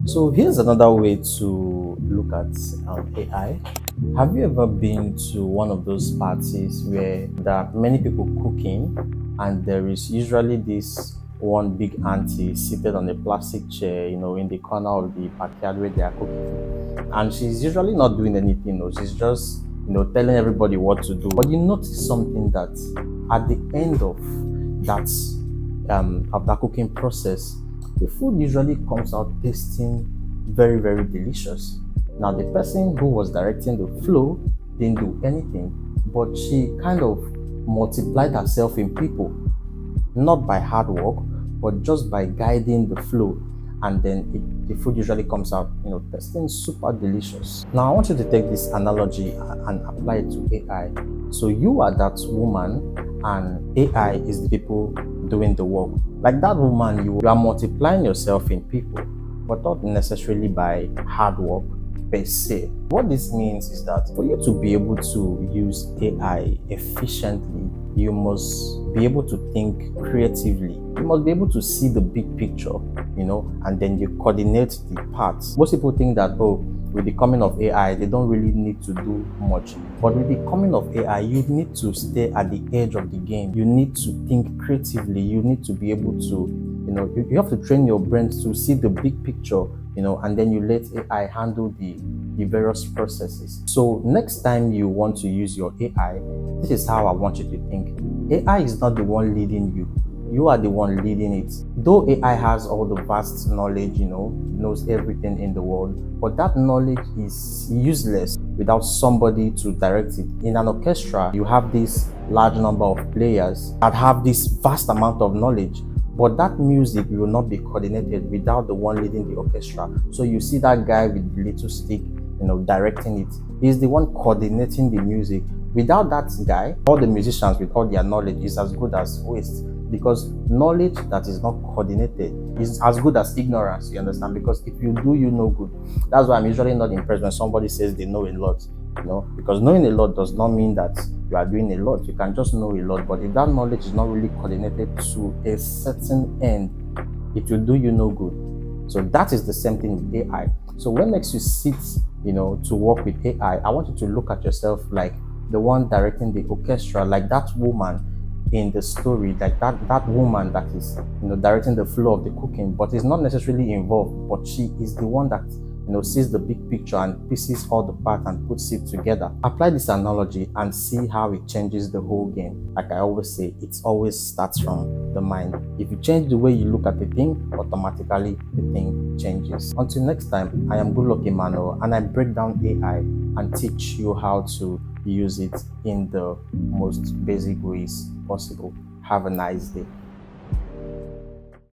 So here's another way to look at AI. Have you ever been to one of those parties where there are many people cooking and there is usually this one big auntie seated on a plastic chair, in the corner of the backyard where they are cooking. And she's usually not doing anything, no, she's just, telling everybody what to do. But you notice something that at the end that of that cooking process, the food usually comes out tasting very, very delicious. Now, the person who was directing the flow didn't do anything, but she kind of multiplied herself in people, not by hard work, but just by guiding the flow. And then the food usually comes out, tasting super delicious. Now, I want you to take this analogy and apply it to AI. So, you are that woman, and AI is the people doing the work. Like that woman, you are multiplying yourself in people, but not necessarily by hard work per se. What this means is that for you to be able to use AI efficiently, you must be able to think creatively. You must be able to see the big picture, and then you coordinate the parts. Most people think that, oh, with the coming of AI, they don't really need to do much. But with the coming of AI, you need to stay at the edge of the game. You need to think creatively. You need to be able to, you have to train your brain to see the big picture, and then you let AI handle the various processes. So next time you want to use your AI, this is how I want you to think. AI is not the one leading you. You are the one leading it. Though AI has all the vast knowledge, knows everything in the world, but that knowledge is useless without somebody to direct it. In an orchestra, you have this large number of players that have this vast amount of knowledge, but that music will not be coordinated without the one leading the orchestra. So you see that guy with the little stick, directing it. He's the one coordinating the music. Without that guy, all the musicians with all their knowledge is as good as waste, because knowledge that is not coordinated is as good as ignorance, you understand? Because if you do, you know good. That's why I'm usually not impressed when somebody says they know a lot, because knowing a lot does not mean that you are doing a lot. You can just know a lot, but if that knowledge is not really coordinated to a certain end, it will do you no good. So that is the same thing with AI. So when next you sit, to work with AI, I want you to look at yourself like the one directing the orchestra, like that woman in the story, like that woman that is, directing the flow of the cooking, but is not necessarily involved, but she is the one that, sees the big picture and pieces all the parts and puts it together. Apply this analogy and see how it changes the whole game. Like I always say, it always starts from the mind. If you change the way you look at the thing, automatically the thing changes. Until next time, I am Good Luck Emmanuel, and I break down AI and teach you how to use it in the most basic ways possible. Have a nice day.